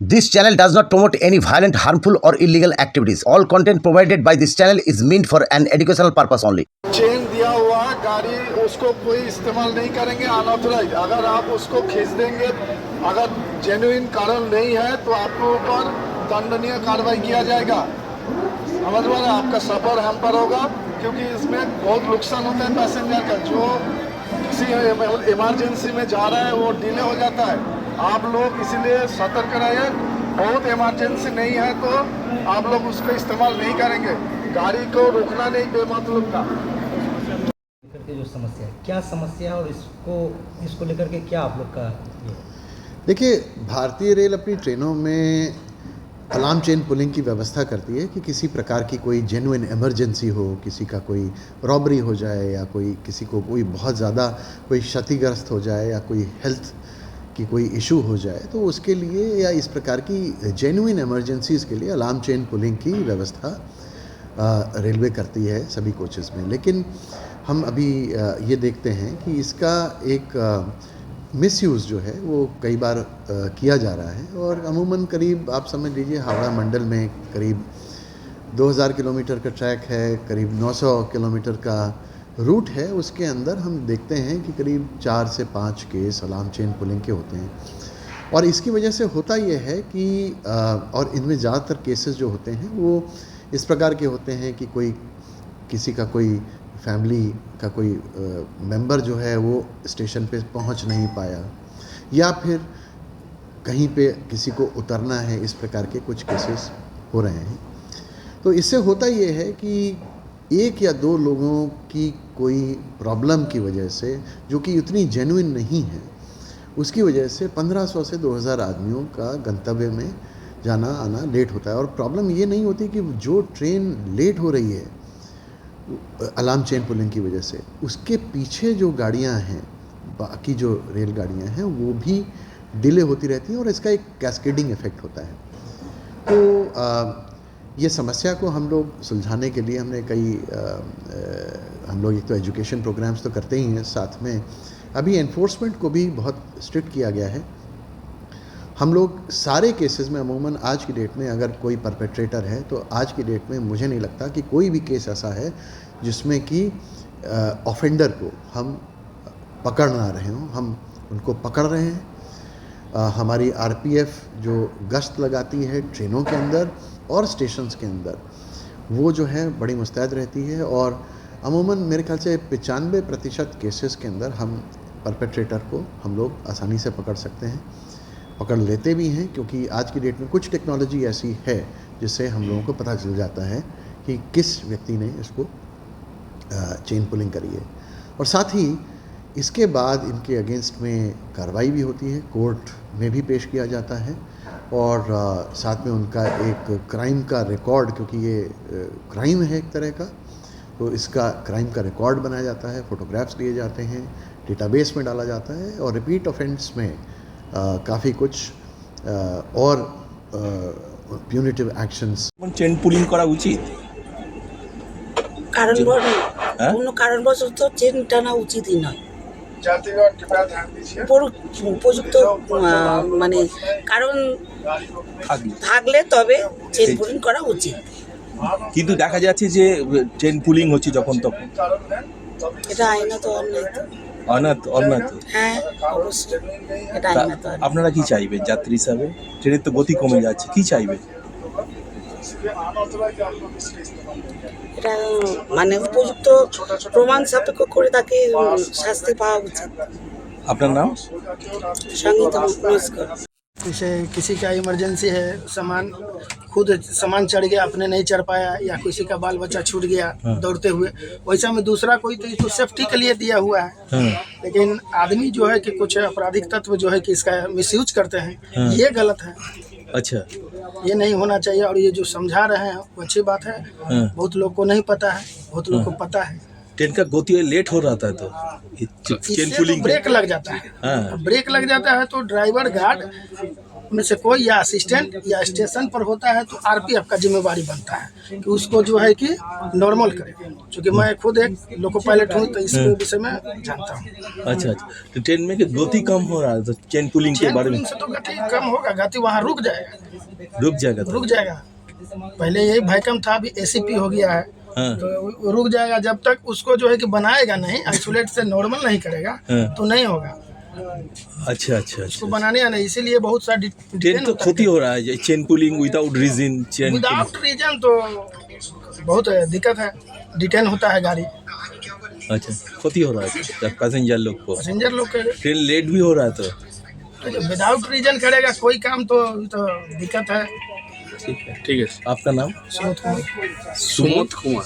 This channel does not promote any violent, harmful, or illegal activities. All content provided by this channel is meant for an educational purpose only. Chain दिया हुआ है गाड़ी, उसको कोई इस्तेमाल नहीं करेंगे अनऑथराइज। अगर आप उसको खींच देंगे, अगर जेन्युइन कारण नहीं है तो आपके ऊपर दंडनीय कार्रवाई किया जाएगा। समझ में आपका सफर हैम्पर होगा, क्योंकि इसमें बहुत नुकसान होता है पैसेंजर का। जो किसी इमरजेंसी में जा रहा है वो डिले हो जाता है। आप लोग इसीलिए सतर्क रहिए। बहुत इमरजेंसी नहीं है तो आप लोग उसको इस्तेमाल नहीं करेंगे। गाड़ी को रोकना नहीं बेमतलब का। लेकर के जो समस्या है, क्या समस्या है और इसको लेकर के क्या आप लोग का ये? देखिए, भारतीय रेल अपनी ट्रेनों में अलार्म चेन पुलिंग की व्यवस्था करती है कि किसी प्रकार की कोई जेन्युइन इमरजेंसी हो, किसी का कोई रॉबरी हो जाए या कोई किसी को कोई बहुत ज़्यादा कोई क्षतिग्रस्त हो जाए या कोई हेल्थ की कोई इशू हो जाए, तो उसके लिए या इस प्रकार की जेन्युइन इमरजेंसीज़ के लिए अलार्म चेन पुलिंग की व्यवस्था रेलवे करती है सभी कोचेज़ में। लेकिन हम अभी ये देखते हैं कि इसका एक मिसयूज़ जो है वो कई बार किया जा रहा है। और अमूमन करीब आप समझ लीजिए हावड़ा मंडल में करीब 2000 किलोमीटर का ट्रैक है, करीब 900 किलोमीटर का रूट है। उसके अंदर हम देखते हैं कि करीब 4 से 5 केस अलार्म चेन पुलिंग के होते हैं। और इसकी वजह से होता ये है कि और इनमें ज़्यादातर केसेस जो होते हैं वो इस प्रकार के होते हैं कि कोई किसी का कोई फैमिली का कोई मेंबर जो है वो स्टेशन पे पहुंच नहीं पाया, या फिर कहीं पे किसी को उतरना है, इस प्रकार के कुछ केसेस हो रहे हैं। तो इससे होता ये है कि एक या दो लोगों की कोई प्रॉब्लम की वजह से, जो कि उतनी जेन्युइन नहीं है, उसकी वजह से 1500 से 2000 आदमियों का गंतव्य में जाना आना लेट होता है। और प्रॉब्लम ये नहीं होती कि जो ट्रेन लेट हो रही है अलार्म चेन पुलिंग की वजह से, उसके पीछे जो गाड़ियां हैं, बाकी जो रेलगाड़ियां हैं, वो भी डिले होती रहती हैं और इसका एक कैस्केडिंग इफेक्ट होता है। तो ये समस्या को हम लोग सुलझाने के लिए हमने हम लोग एक तो एजुकेशन प्रोग्राम्स तो करते ही हैं, साथ में अभी एनफोर्समेंट को भी बहुत स्ट्रिक्ट किया गया है। हम लोग सारे केसेस में अमूमन आज की डेट में अगर कोई परपेट्रेटर है तो आज की डेट में मुझे नहीं लगता कि कोई भी केस ऐसा है जिसमें कि ऑफेंडर को हम पकड़ ना रहे हों। हम उनको पकड़ रहे हैं। हमारी आरपीएफ जो गश्त लगाती है ट्रेनों के अंदर और स्टेशंस के अंदर, वो जो है बड़ी मुस्तैद रहती है। और अमूमन मेरे ख्याल से 95% केसेस के अंदर हम परपेट्रेटर को हम लोग आसानी से पकड़ सकते हैं, पकड़ लेते भी हैं, क्योंकि आज की डेट में कुछ टेक्नोलॉजी ऐसी है जिससे हम लोगों को पता चल जाता है कि किस व्यक्ति ने इसको चेन पुलिंग करी है। और साथ ही इसके बाद इनके अगेंस्ट में कार्रवाई भी होती है, कोर्ट में भी पेश किया जाता है। और साथ में उनका एक क्राइम का रिकॉर्ड, क्योंकि ये क्राइम है एक तरह का, तो इसका क्राइम का रिकॉर्ड बनाया जाता है, फ़ोटोग्राफ्स लिए जाते हैं, डेटाबेस में डाला जाता है। और रिपीट ऑफेंस में काफ़ी कुछ और पियूनिटिव एक्शंस। চেন পুলিং করা উচিত, কোনো কারণবশত চেন টানা উচিতই নয়। যাত্রীগণ কৃপয়া ধ্যান दीजिए। উপযুক্ত মানে কারণ থাকলে তবে চেন পুলিং করা উচিত। কিন্তু দেখা যাচ্ছে যে চেন পুলিং হচ্ছে যখন তখন, এটা আইনত অন্যায় তো। অন্যায়। হ্যাঁ, অবশ্যই এটা আইনত অন্যায়। আপনারা কি চাইবেন যাত্রী হিসাবে? ট্রেনের তো গতি কমে যাচ্ছে, কি চাইবেন? এটা মানে উপযুক্ত প্রমাণ সাপেক্ষ করে তাকে শাস্তি পাওয়া উচিত। আপনার নাম? संगीत नमस्कार। जैसे किसी का इमरजेंसी है, खुद सामान चढ़ गया, अपने नहीं चढ़ पाया, या किसी का बाल बच्चा छूट गया दौड़ते हुए, वैसा में दूसरा कोई तो इसको सेफ्टी के लिए दिया हुआ है। लेकिन आदमी जो है कि कुछ आपराधिक तत्व जो है कि इसका मिसयूज करते हैं, ये गलत है। अच्छा, ये नहीं होना चाहिए। और ये जो समझा रहे हैं वो अच्छी बात है। बहुत लोग को नहीं पता है, बहुत लोग को पता है। ट्रेन का गति लेट हो रहा था तो चेन इससे तो पुलिंग ब्रेक लग जाता है। ब्रेक लग जाता है तो ड्राइवर गार्ड में से कोई या असिस्टेंट या स्टेशन पर होता है तो आरपीएफ का जिम्मेवारी बनता है कि उसको जो है कि नॉर्मल करे, क्योंकि मैं खुद एक लोको पायलट हूँ तो इसके विषय में जानता हूँ। अच्छा अच्छा, तो ट्रेन में गति कम हो रहा है तो चेन पुलिंग के चेन बारे में पुलिंग से तो गति कम होगा, गति वहाँ रुक जाएगा, रुक जाएगा तो? रुक जाएगा। पहले यही भयकम था, अभी एसीपी हो गया है हाँ। तो रुक जाएगा जब तक उसको जो है कि बनाएगा नहीं, आइसोलेट से नॉर्मल नहीं करेगा हाँ। तो नहीं होगा। अच्छा अच्छा उसको अच्छा, बनाने आना, इसीलिए बहुत सा ट्रेन तो क्षति हो रहा है chain pulling without reason, chain without reason तो बहुत दिक्कत है, डिटेन होता है गाड़ी, अच्छा क्षति हो रहा है पैसेंजर लोग को, पैसेंजर लोग के। ट्रेन लेट भी हो रहा है तो विदाउट रीजन करेगा कोई काम तो दिक्कत है। ठीक है। आपका नाम? सुमोद कुमार। सुमोद कुमार।